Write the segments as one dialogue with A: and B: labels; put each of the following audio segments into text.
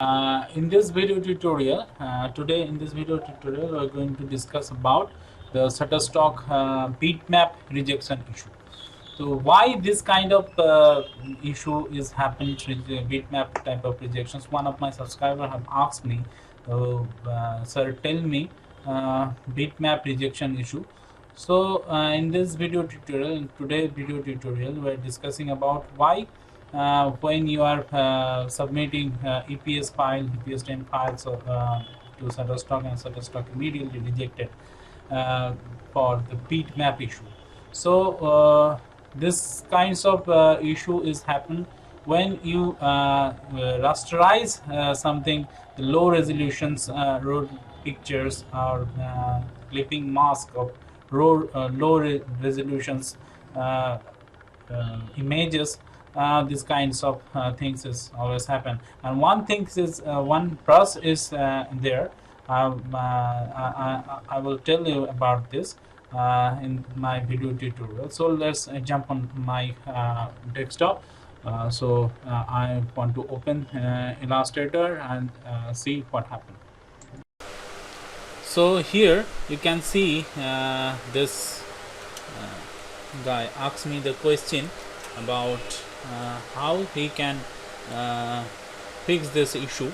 A: In this video tutorial, we're going to discuss about the Shutterstock bitmap rejection issue. So why this kind of issue is happening to the bitmap type of rejections? One of my subscribers have asked me, sir, tell me bitmap rejection issue. So in this video tutorial, we're discussing about why when you are submitting EPS10 files to Shutterstock, and Shutterstock immediately rejected uh, for the bitmap issue. So this kinds of issue is happen when you rasterize something, the low resolutions raw pictures or clipping mask of low resolutions images. These kinds of things is always happen, and one thing is one brush is there. I will tell you about this in my video tutorial. So let's jump on my desktop. I want to open Illustrator and see what happened. So here you can see this guy asked me the question about how he can fix this issue.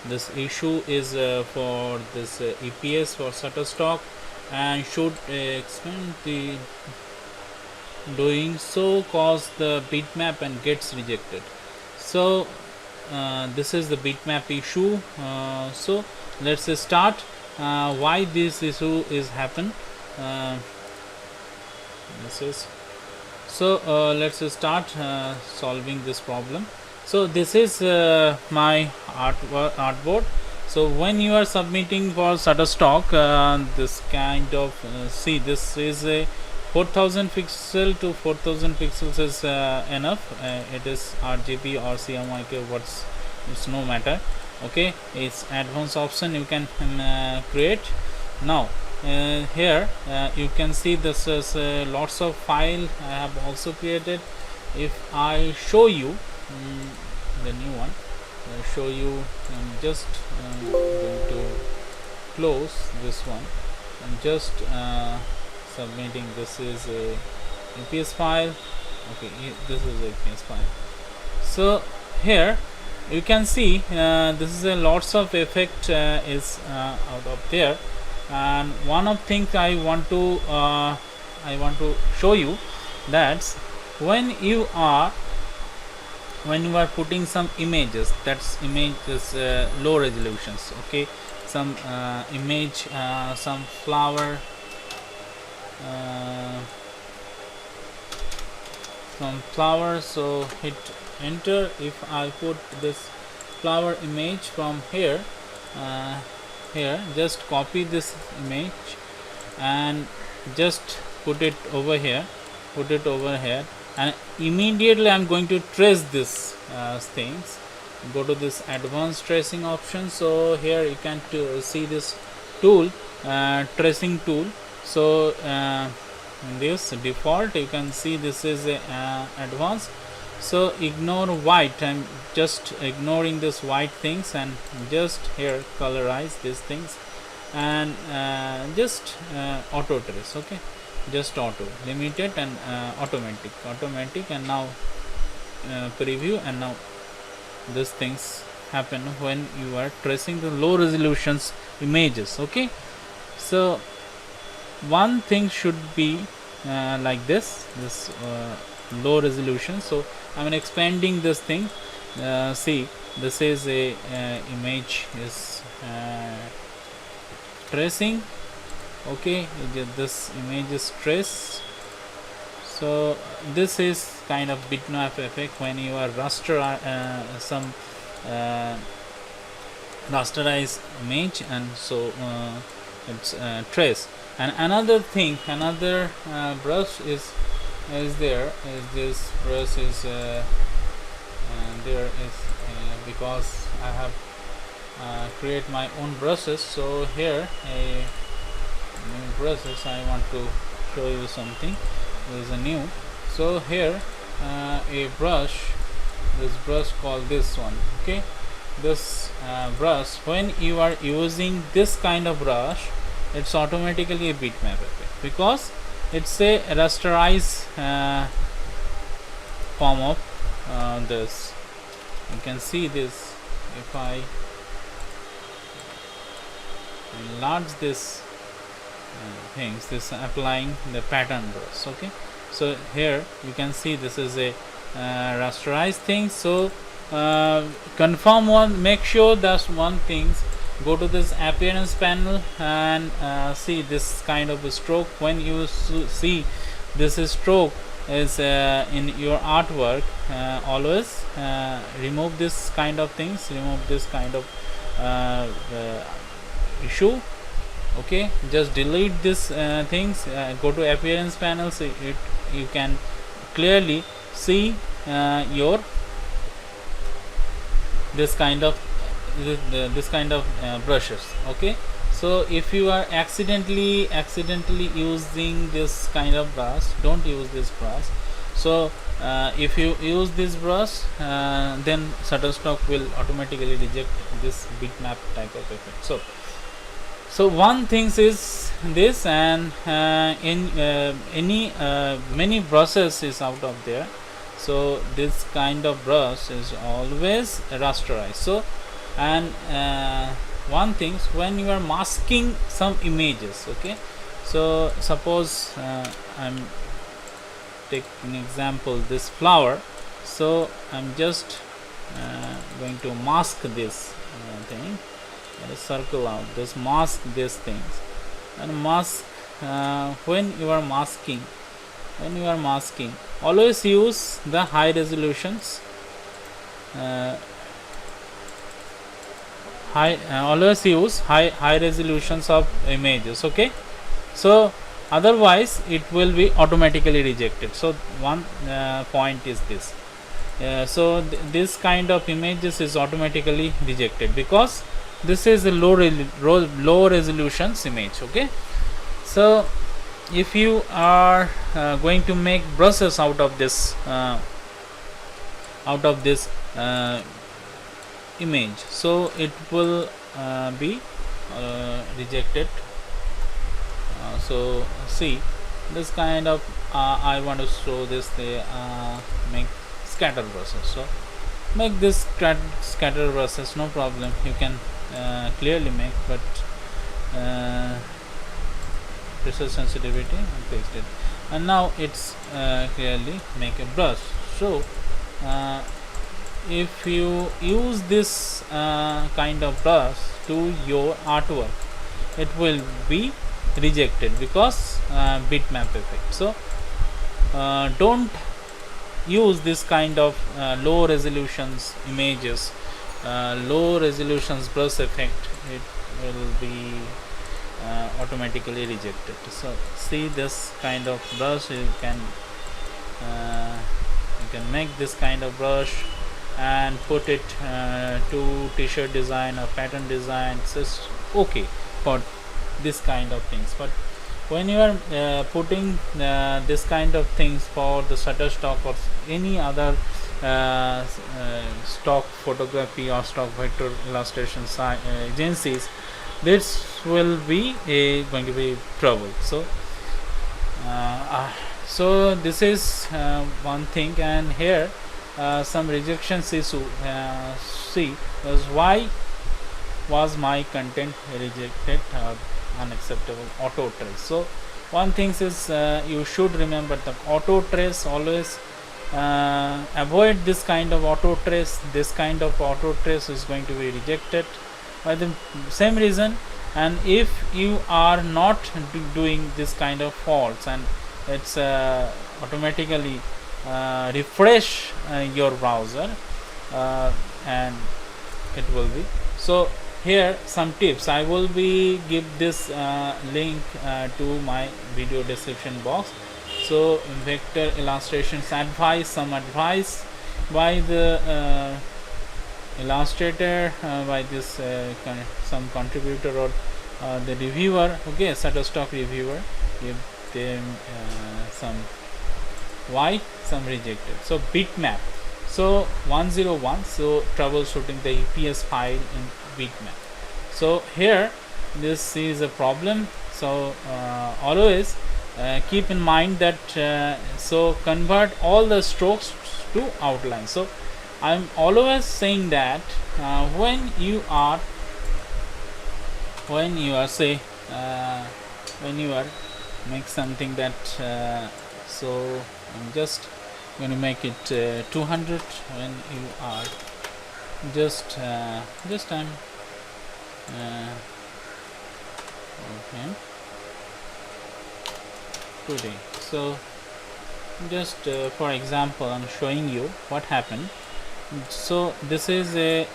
A: This issue is for this EPS for Shutterstock, and should expand the doing so cause the bitmap and gets rejected. So this is the bitmap issue. So let's start why this issue is happen. Let's start solving this problem. So this is my artboard. So when you are submitting for Shutterstock, this kind of see, this is a 4000 pixel to 4000 pixels is enough. It is RGB or CMYK, it's no matter. Okay, it's advanced option you can create. Now here you can see this is lots of file I have also created. If I show you the new one, I'll show you. I'm just going to close this one. I'm just submitting. This is a EPS file. Okay, this is a EPS file. So here you can see this is a lots of effect is out of there, and one of things I want to show you, that's when you are putting some images, that's images low resolutions. Okay, some image, some flower, so hit enter. If I put this flower image from here, just copy this image and just put it over here, and immediately I'm going to trace this things. Go to this advanced tracing option. So here you can see this tool, tracing tool. So in this default you can see this is advanced. So ignore white. I'm just ignoring this white things and just here colorize these things, and just auto trace. Okay, just auto, limited and automatic, and now preview, and now these things happen when you are tracing the low resolutions images. Okay, so one thing should be like this low resolution. So I'm expanding this thing. See, this is a image is tracing. Okay, this image is traced. So this is kind of bitmap effect when you are some rasterized image, and so it's trace. And another thing, another brush is there. This brush is there is because I have create my own brushes. So here a new brushes, I want to show you something. There is a new. So here a brush, this brush called this one. Okay, this brush, when you are using this kind of brush, it's automatically a bitmap effect, because it's a rasterized form of this. You can see this. If I enlarge this things, this applying the pattern brush. Okay, so here you can see this is a rasterized thing. So confirm one, make sure that's one things. Go to this appearance panel and see this kind of a stroke. When you see this stroke is in your artwork, always remove this kind of things, remove this kind of issue. Okay, just delete this things, go to appearance panel, so you can clearly see your this kind of brushes. Okay, so if you are accidentally using this kind of brush, don't use this brush. So if you use this brush, then Shutterstock will automatically reject this bitmap type of effect. So one thing is this, and in many brushes is out of there. So this kind of brush is always rasterized. So and one thing, when you are masking some images, okay, so suppose I'm taking example this flower. So I'm just going to mask this thing, circle out this, mask these things, and mask. When you are masking, always use the high resolutions. Always use high resolutions of images. Okay, so otherwise it will be automatically rejected. So one point is this. So this kind of images is automatically rejected because this is a low resolutions image. Okay, so if you are going to make brushes out of this image, so it will be rejected. So see this kind of I want to show this, make scatter brushes. So make this scatter brushes, no problem, you can clearly make, but pressure sensitivity and fixed it, and now it's clearly make a brush. So if you use this kind of brush to your artwork, it will be rejected because bitmap effect. So don't use this kind of low resolutions images, low resolutions brush effect. It will be automatically rejected. So see this kind of brush, you can make this kind of brush and put it to t-shirt design or pattern design. It's okay for this kind of things, but when you are putting this kind of things for the Shutterstock or any other stock photography or stock vector illustration agencies, this will be going to be trouble. So so this is one thing, and here some rejections issue. See, why was my content rejected or unacceptable? Auto trace. So one thing is you should remember the auto trace. Always avoid this kind of auto trace. This kind of auto trace is going to be rejected by the same reason. And if you are not doing this kind of faults, and it's automatically refresh your browser, and it will be. So here some tips, I will be give this link to my video description box. So vector illustrations advice, some advice by the illustrator, by this some contributor or the reviewer. Okay, Shutterstock reviewer, give them some why, some rejected. So bitmap. So 101, so troubleshooting the EPS file in Bitmap. So here this is a problem. So always keep in mind that so convert all the strokes to outline. So I'm always saying that when you are say when you are make something that so I'm just going to make it 200. When you are just I'm okay today. So just for example I'm showing you what happened. So this is a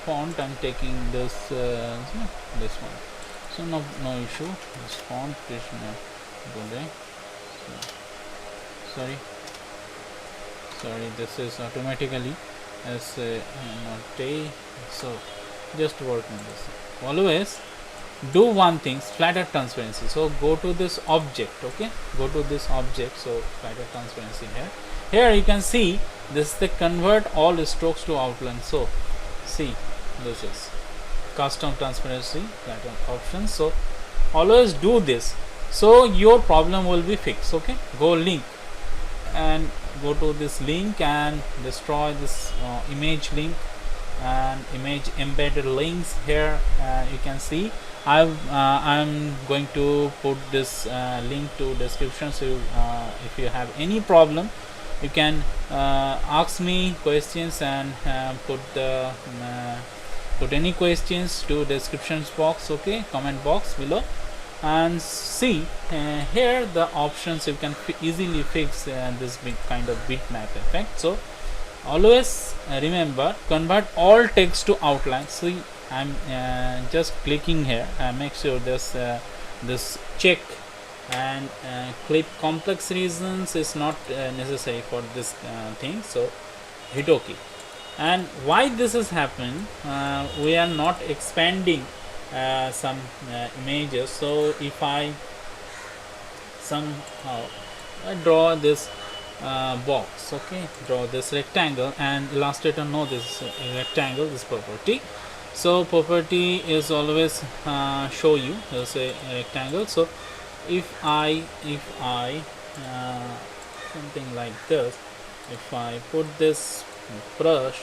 A: font. I'm taking this this one. So no issue. This font is not good. So, sorry, this is automatically as not a. So just work on this. Always do one thing, flatter transparency. So go to this object, okay, go to this object. So flatter transparency here you can see this is the convert all strokes to outline. So see, this is custom transparency flatter options. So always do this, so your problem will be fixed. Okay, go link and go to this link and destroy this image link and image embedded links. Here you can see I'm going to put this link to description. So if you have any problem you can ask me questions and put any questions to descriptions box, okay, comment box below, and see here the options you can easily fix this big kind of bitmap effect. So always remember, convert all text to outline. See, I'm just clicking here. Make sure this check and clip complex reasons is not necessary for this thing. So hit OK. And why this has happened, we are not expanding some images. So if I somehow draw this box, okay, draw this rectangle, and Illustrator know this rectangle, this property. So property is always show you as a rectangle. So if I something like this, if I put this brush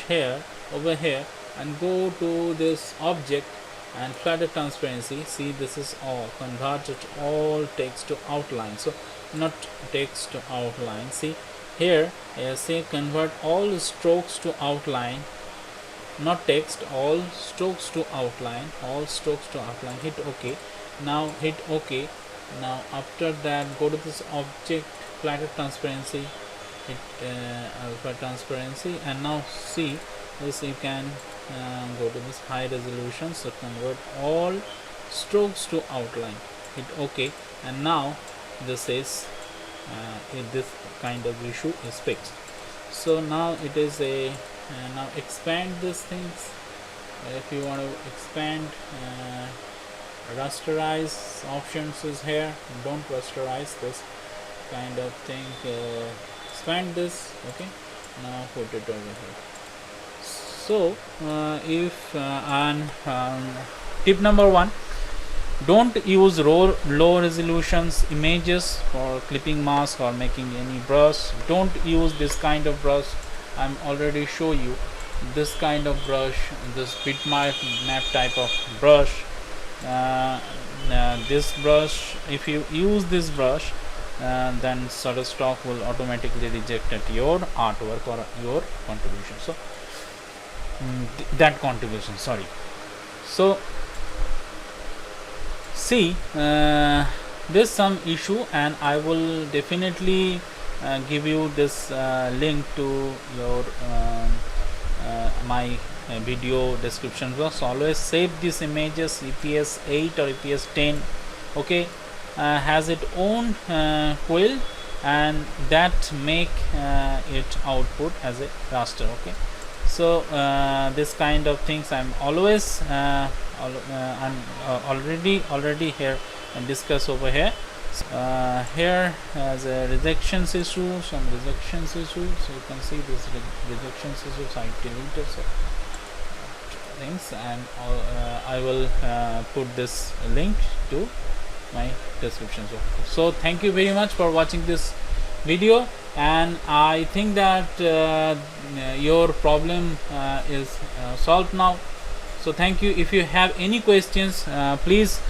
A: here over here and go to this object and flatter transparency, see this is all converted all text to outline. So not text to outline. See here say convert all strokes to outline, not text, all strokes to outline, hit OK. Now hit OK. Now after that go to this object flatter transparency, hit alpha transparency, and now see this you can go to this high resolution. So convert all strokes to outline, hit OK, and now this is this kind of issue is fixed. So now it is a now expand these things. If you want to expand rasterize options is here. Don't rasterize this kind of thing. Expand this. Okay, now put it over here. So if tip number 1, don't use low resolutions images for clipping mask or making any brush. Don't use this kind of brush. I'm already show you this kind of brush, this bitmap type of brush. This brush, if you use this brush, then Shutterstock will automatically reject at your artwork or your contribution. So that contribution, sorry. So see there's some issue, and I will definitely give you this link to your my video description box. Always save these images EPS 8 or EPS 10, okay, has its own quill, and that make it output as a raster. Okay, so this kind of things I'm always I'm already here and discuss over here. Here as a rejections issue, some rejections issue, so you can see this rejections issue site deleted, so things, and I will put this link to my description. So thank you very much for watching this video, and I think that your problem is solved now. So thank you. If you have any questions, please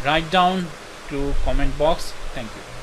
A: write down to comment box. Thank you.